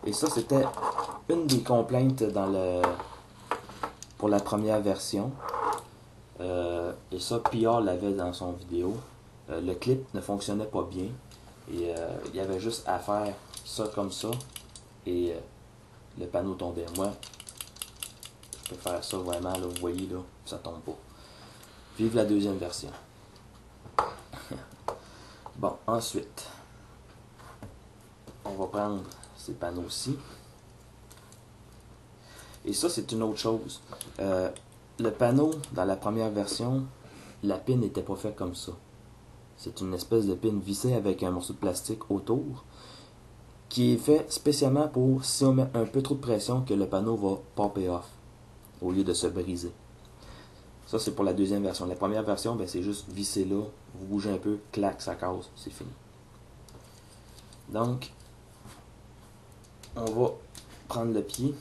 Et ça, c'était une des complaintes pour la première version. Et ça, PR l'avait dans son vidéo. Le clip ne fonctionnait pas bien. Et il y avait juste à faire ça comme ça. Et le panneau tombait. Moi, je peux faire ça vraiment, là, vous voyez, là, ça tombe pas. Vive la deuxième version. Bon, ensuite, on va prendre ces panneaux-ci. Et ça, c'est une autre chose. Le panneau, dans la première version, la pin n'était pas faite comme ça. C'est une espèce de pin vissée avec un morceau de plastique autour, qui est fait spécialement pour, si on met un peu trop de pression, que le panneau va popper off, au lieu de se briser. Ça, c'est pour la deuxième version. La première version, ben, c'est juste visser là, vous bougez un peu, clac, ça casse, c'est fini. Donc, on va prendre le pied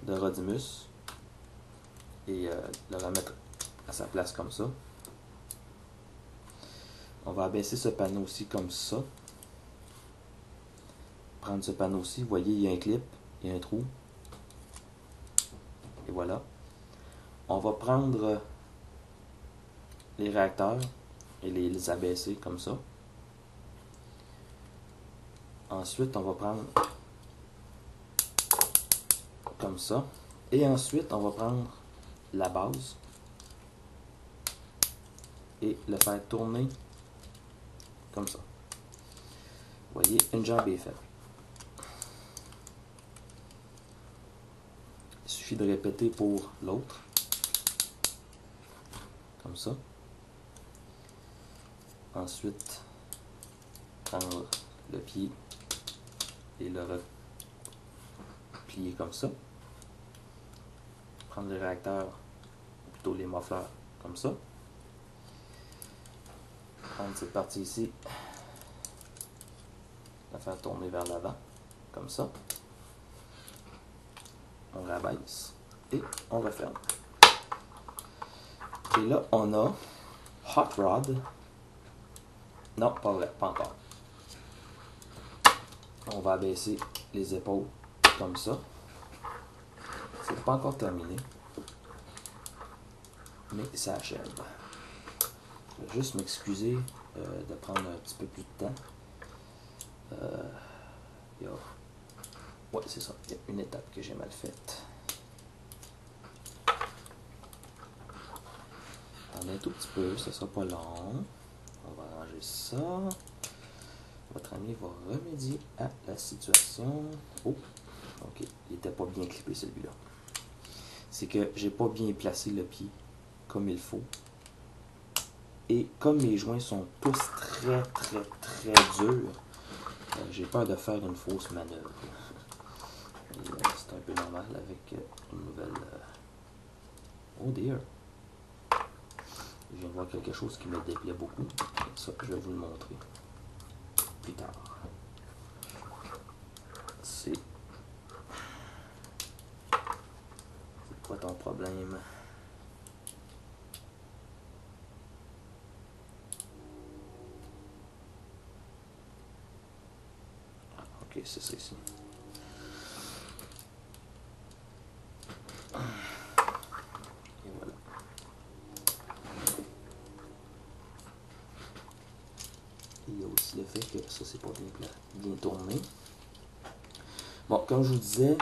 de Rodimus et le remettre à sa place comme ça. On va abaisser ce panneau aussi comme ça. Prendre ce panneau aussi, vous voyez, il y a un clip, il y a un trou. Et voilà. On va prendre les réacteurs et les abaisser comme ça. Ensuite, on va prendre comme ça. Et ensuite, on va prendre la base et le faire tourner comme ça. Vous voyez, une jambe est faite. Il suffit de répéter pour l'autre. Comme ça. Ensuite, prendre le pied et le replier comme ça. Prendre les réacteurs, ou plutôt les muffleurs, comme ça. Prendre cette partie ici, la faire tourner vers l'avant, comme ça. On rabaisse et on referme. Et là, on a Hot Rod. Non, pas vrai, pas encore. On va abaisser les épaules comme ça. C'est pas encore terminé, mais ça achève. Je vais juste m'excuser de prendre un petit peu plus de temps. Ouais, c'est ça. Il y a une étape que j'ai mal faite. Attendez un tout petit peu, ça sera pas long. On va arranger ça. Votre ami va remédier à la situation. Oh, ok, il n'était pas bien clippé celui-là. C'est que j'ai pas bien placé le pied comme il faut. Et comme mes joints sont tous très durs, j'ai peur de faire une fausse manœuvre. C'est un peu normal avec une nouvelle... Oh dear! Je viens de voir quelque chose qui me déplaît beaucoup. Ça, je vais vous le montrer plus tard. C'est quoi ton problème? Ah, ok, c'est ça ici. Et voilà. Il y a aussi le fait que ça, c'est pas bien tourné. Bon, comme je vous disais,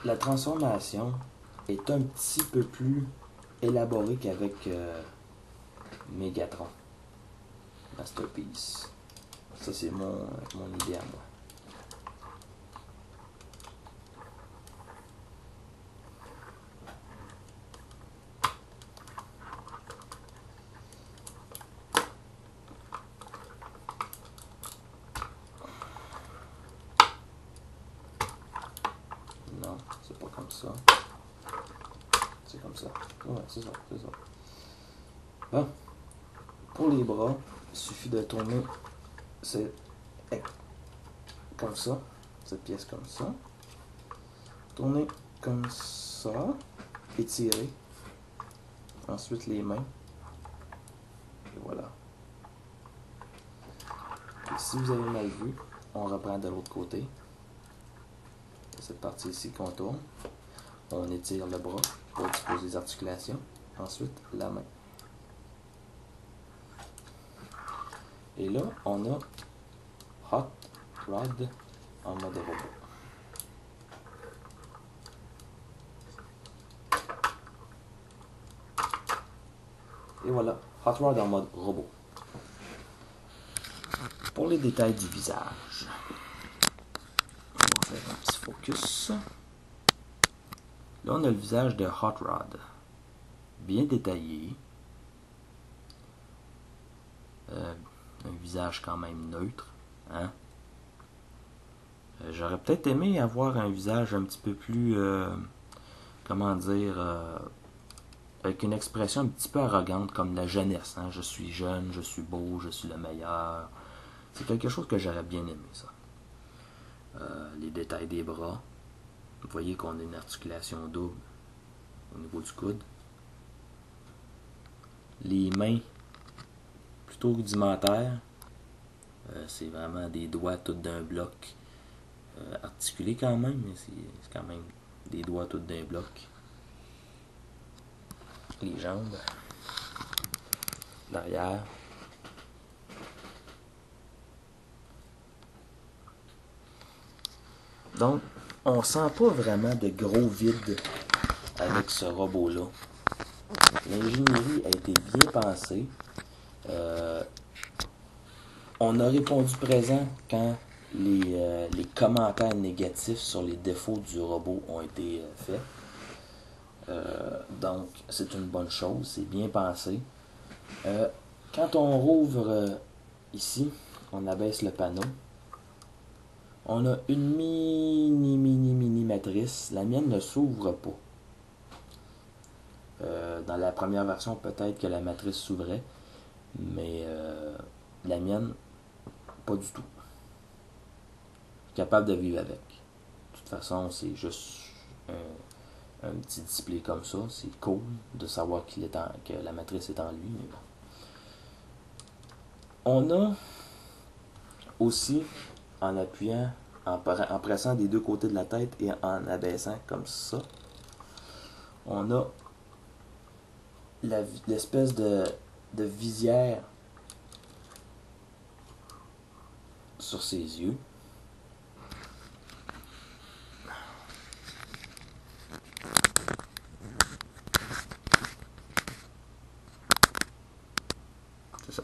la transformation est un petit peu plus élaborée qu'avec Megatron Masterpiece. Ça, c'est mon idée à moi. Non, c'est pas comme ça. C'est comme ça. Ouais, c'est ça, c'est ça. Bon. Pour les bras, il suffit de tourner comme ça, cette pièce comme ça. Tourner comme ça. Étirer. Ensuite les mains. Et voilà. Et si vous avez mal vu, on reprend de l'autre côté. Cette partie ici qu'on tourne. On étire le bras pour disposer les articulations. Ensuite, la main. Et là, on a Hot Rod en mode robot. Et voilà, Hot Rod en mode robot. Pour les détails du visage, on va faire un petit focus. Là, on a le visage de Hot Rod, bien détaillé. Un visage quand même neutre. Hein? J'aurais peut-être aimé avoir un visage un petit peu plus, comment dire, avec une expression un petit peu arrogante comme la jeunesse. Hein? Je suis jeune, je suis beau, je suis le meilleur. C'est quelque chose que j'aurais bien aimé, ça. Les détails des bras. Vous voyez qu'on a une articulation double au niveau du coude. Les mains, plutôt rudimentaires. C'est vraiment des doigts tout d'un bloc. Articulés quand même, mais c'est quand même des doigts tout d'un bloc. Les jambes. L'arrière. Donc, on sent pas vraiment de gros vide avec ce robot-là. L'ingénierie a été bien pensée. On a répondu présent quand les commentaires négatifs sur les défauts du robot ont été faits. Donc, c'est une bonne chose, c'est bien pensé. Quand on rouvre ici, on abaisse le panneau. On a une mini matrice. La mienne ne s'ouvre pas. Dans la première version, peut-être que la matrice s'ouvrait, mais la mienne, pas du tout. Capable de vivre avec. De toute façon, c'est juste un petit display comme ça. C'est cool de savoir que la matrice est en lui. Mais bon. On a aussi, en appuyant, en pressant des deux côtés de la tête et en abaissant comme ça, on a l'espèce de visière sur ses yeux. C'est ça.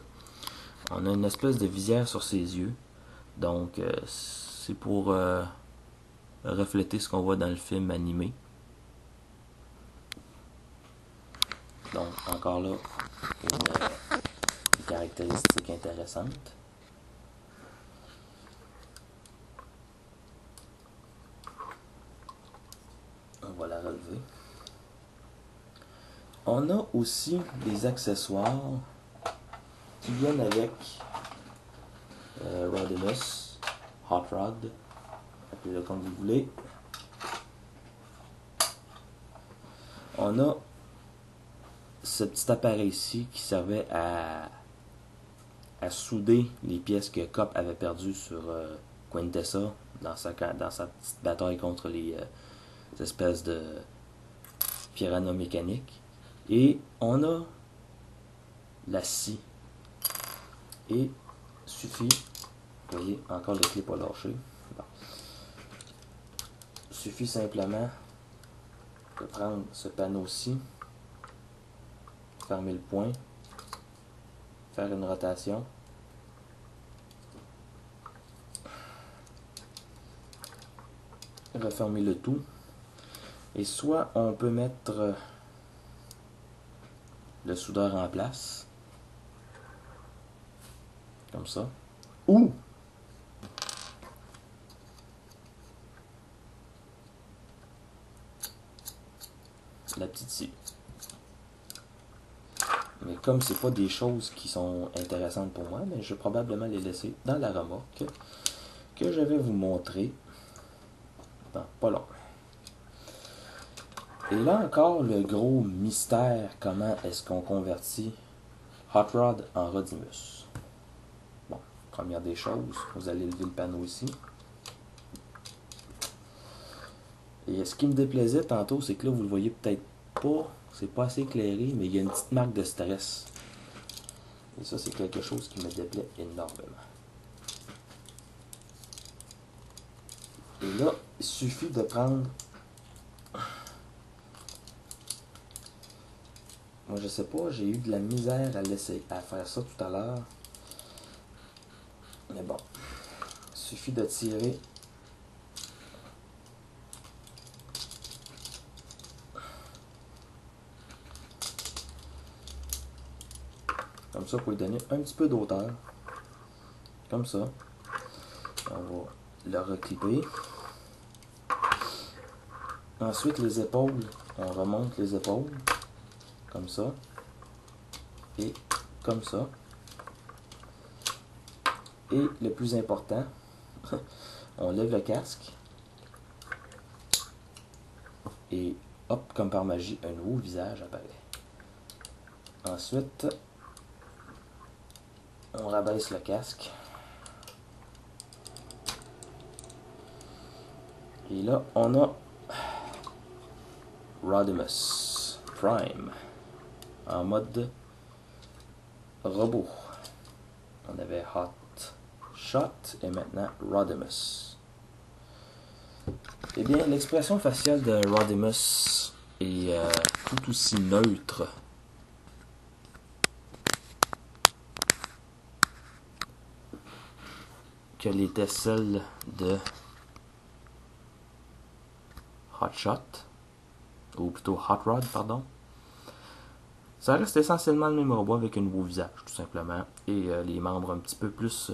On a une espèce de visière sur ses yeux. Donc, c'est pour refléter ce qu'on voit dans le film animé. Donc, encore là, une caractéristique intéressante. On va la relever. On a aussi des accessoires qui viennent avec Rodimus, Hot Rod, appelez-le comme vous voulez. On a ce petit appareil ici qui servait à souder les pièces que Cop avait perdues sur Quintessa dans sa petite bataille contre les espèces de piranha mécaniques. Et on a la scie. Et suffit, vous voyez, encore le clip pas lâché. Bon. Suffit simplement de prendre ce panneau-ci, fermer le point, faire une rotation, refermer le tout, et soit on peut mettre le soudeur en place, comme ça, ou la petite scie. Mais comme c'est pas des choses qui sont intéressantes pour moi, mais je vais probablement les laisser dans la remorque que je vais vous montrer dans pas long. Et là encore, le gros mystère, comment est-ce qu'on convertit Hot Rod en Rodimus. Bon, Première des choses, vous allez lever le panneau ici. Et ce qui me déplaisait tantôt, c'est que là, vous le voyez peut-être pas, c'est pas assez éclairé, mais il y a une petite marque de stress. Et ça, c'est quelque chose qui me déplaît énormément. Et là, il suffit de prendre... Moi, je sais pas, j'ai eu de la misère à faire ça tout à l'heure. Mais bon, il suffit de tirer. Comme ça, pour lui donner un petit peu d'auteur. Comme ça. On va le reclipper. Ensuite, les épaules. On remonte les épaules. Comme ça. Et comme ça. Et le plus important, on lève le casque. Et hop, comme par magie, un nouveau visage apparaît. Ensuite, on rabaisse le casque. Et là, on a Rodimus Prime en mode robot. On avait Hot Shot et maintenant Rodimus. Eh bien, l'expression faciale de Rodimus est tout aussi neutre que l'était celle de Hot Shot, ou plutôt Hot Rod, pardon. Ça reste essentiellement le même robot avec un nouveau visage, tout simplement, et les membres un petit peu plus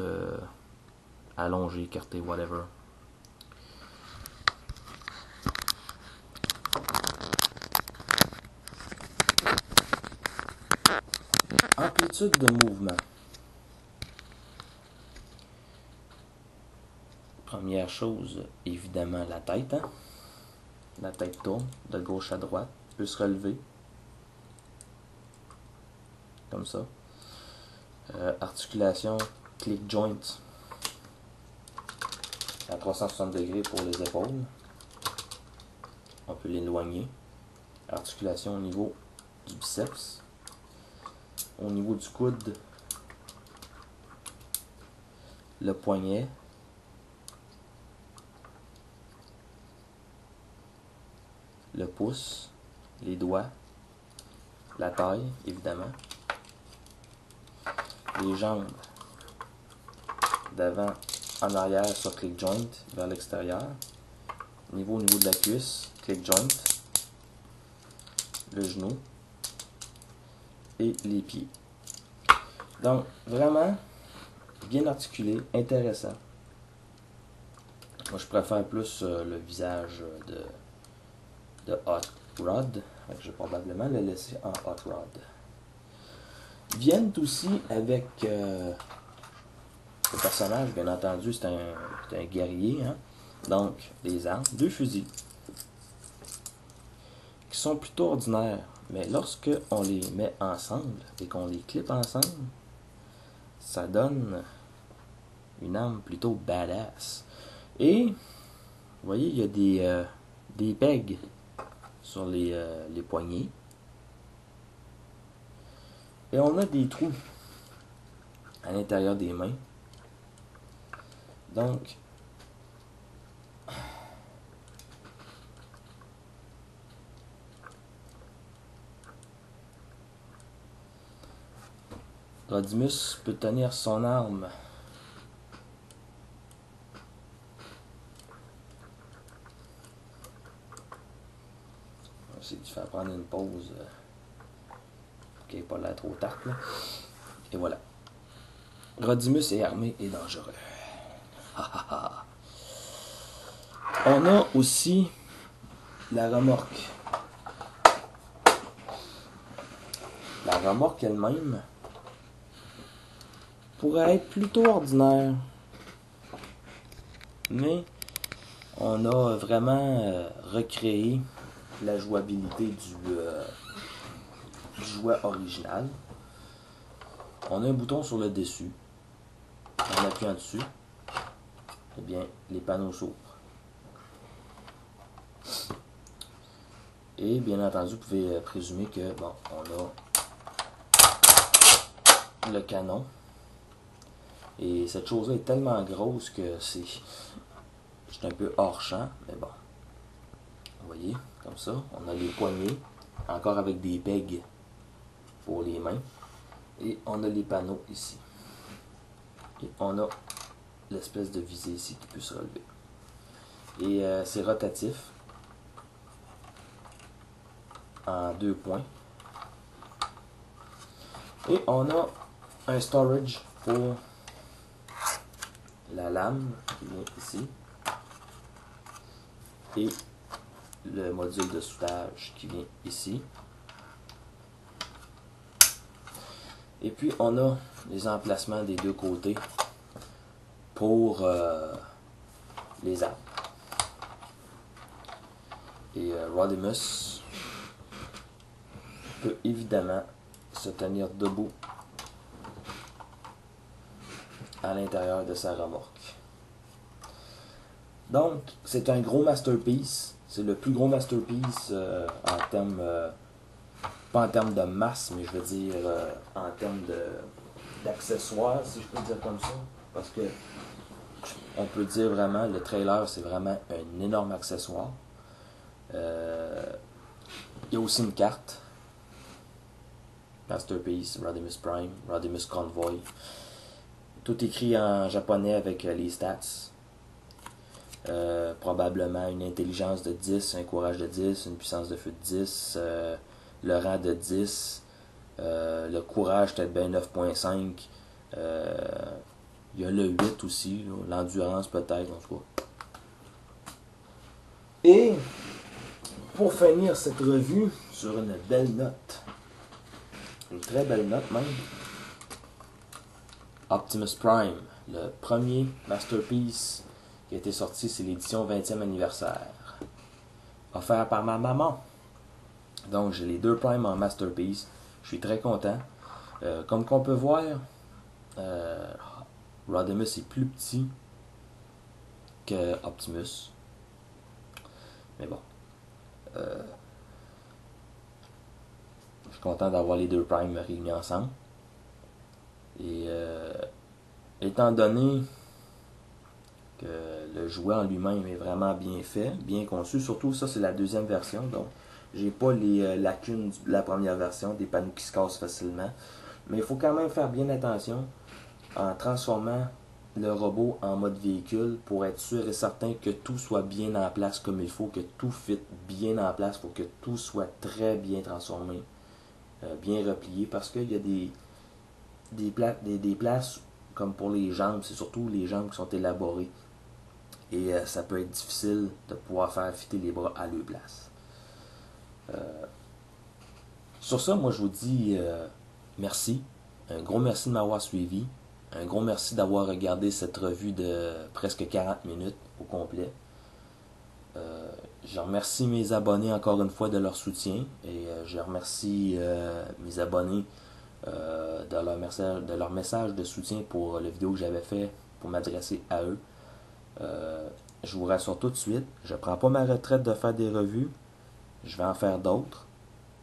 allongés, écartés, whatever. Amplitude de mouvement. Première chose, évidemment, la tête. Hein? La tête tourne de gauche à droite, peut se relever. Comme ça. Articulation, click joint à 360 degrés pour les épaules. On peut l'éloigner. Articulation au niveau du biceps. Au niveau du coude, le poignet. Le pouce, les doigts, la taille, évidemment. Les jambes d'avant en arrière sur click joint vers l'extérieur. Au niveau de la cuisse, click joint. Le genou et les pieds. Donc, vraiment bien articulé, intéressant. Moi, je préfère plus le visage de Hot Rod. Je vais probablement le laisser en Hot Rod. Viennent aussi avec le personnage, bien entendu, c'est un guerrier. Hein? Donc, les armes, 2 fusils qui sont plutôt ordinaires. Mais lorsque on les met ensemble et qu'on les clippe ensemble, ça donne une arme plutôt badass. Et, vous voyez, il y a des pegs sur les poignets. Et on a des trous à l'intérieur des mains. Donc, Rodimus peut tenir son arme on va essayer de faire prendre une pause pour qu'il n'ait pas l'air trop tarte là. Et voilà. Rodimus est armé et dangereux. On a aussi la remorque. La remorque elle-même pourrait être plutôt ordinaire. Mais on a vraiment recréé la jouabilité du jouet original. On a un bouton sur le dessus en appuyant dessus, eh bien, les panneaux s'ouvrent. Et bien entendu, vous pouvez présumer que, bon, on a le canon. Et cette chose-là est tellement grosse que c'est un peu hors champ, mais bon. Vous voyez, comme ça, on a les poignées, encore avec des pegs pour les mains. Et on a les panneaux ici. Et on a l'espèce de visée ici qui peut se relever. Et c'est rotatif en 2 points. Et on a un storage pour la lame qui vient ici. Et le module de soudage qui vient ici. Et puis on a les emplacements des 2 côtés pour les armes. Et Rodimus peut évidemment se tenir debout à l'intérieur de sa remorque. Donc, c'est un gros masterpiece. C'est le plus gros masterpiece en termes, pas en termes de masse, mais je veux dire en termes d'accessoires, si je peux dire comme ça. Parce que on peut dire vraiment, le trailer, c'est vraiment un énorme accessoire. Il y a aussi une carte. Masterpiece, Rodimus Prime, Rodimus Convoy. Tout écrit en japonais avec les stats. Probablement une intelligence de 10, un courage de 10, une puissance de feu de 10, le rang de 10, le courage peut-être bien 9.5. Il y a le 8 aussi, l'endurance peut-être, en tout cas. Et pour finir cette revue sur une belle note, une très belle note même, Optimus Prime, le premier masterpiece qui a été sorti, c'est l'édition 20e anniversaire, offert par ma maman. Donc j'ai les 2 Prime en masterpiece, je suis très content. Comme qu'on peut voir, Rodimus est plus petit que Optimus. Mais bon. Je suis content d'avoir les 2 Prime réunis ensemble. Et étant donné que le jouet en lui-même est vraiment bien fait, bien conçu, surtout ça c'est la 2e version, donc j'ai pas les lacunes de la première version, des panneaux qui se cassent facilement. Mais il faut quand même faire bien attention en transformant le robot en mode véhicule pour être sûr et certain que tout soit bien en place comme il faut, que tout fit bien en place pour que tout soit très bien transformé, bien replié, parce qu'il y a des places comme pour les jambes, c'est surtout les jambes qui sont élaborées et ça peut être difficile de pouvoir faire fitter les bras à leur place. Sur ça, moi je vous dis merci, un gros merci de m'avoir suivi. Un gros merci d'avoir regardé cette revue de presque 40 minutes au complet. Je remercie mes abonnés encore une fois de leur soutien et je remercie mes abonnés de leur message de soutien pour la vidéo que j'avais fait pour m'adresser à eux. Je vous rassure tout de suite, je ne prends pas ma retraite de faire des revues. Je vais en faire d'autres,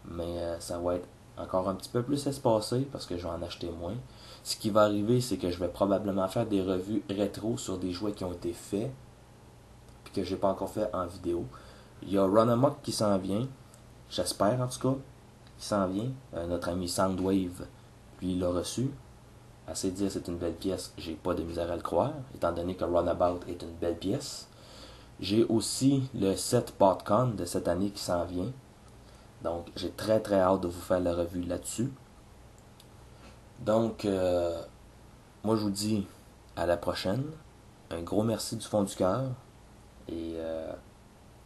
mais ça va être encore un petit peu plus espacé parce que je vais en acheter moins. Ce qui va arriver, c'est que je vais probablement faire des revues rétro sur des jouets qui ont été faits puis que j'ai pas encore fait en vidéo. Il y a Run Amok qui s'en vient, j'espère en tout cas, qui s'en vient. Notre ami Soundwave, lui, il l'a reçu. Assez dire c'est une belle pièce, j'ai pas de misère à le croire, étant donné que Runabout est une belle pièce. J'ai aussi le set PodCon de cette année qui s'en vient. Donc j'ai très très hâte de vous faire la revue là-dessus. Donc moi je vous dis à la prochaine. Un gros merci du fond du cœur. Et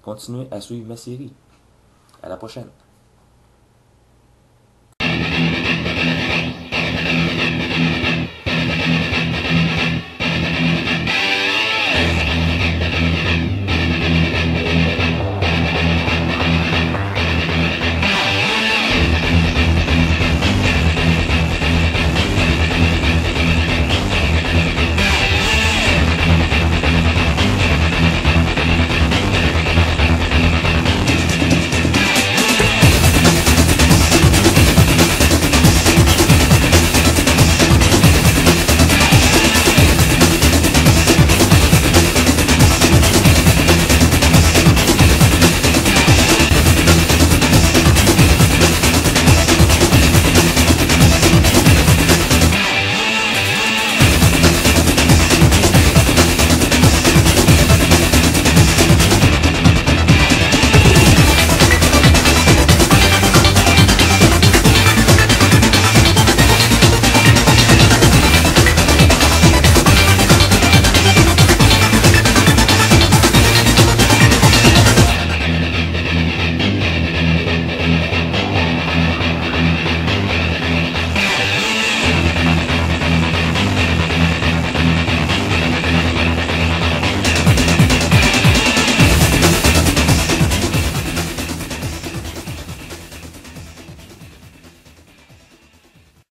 continuez à suivre ma série. À la prochaine.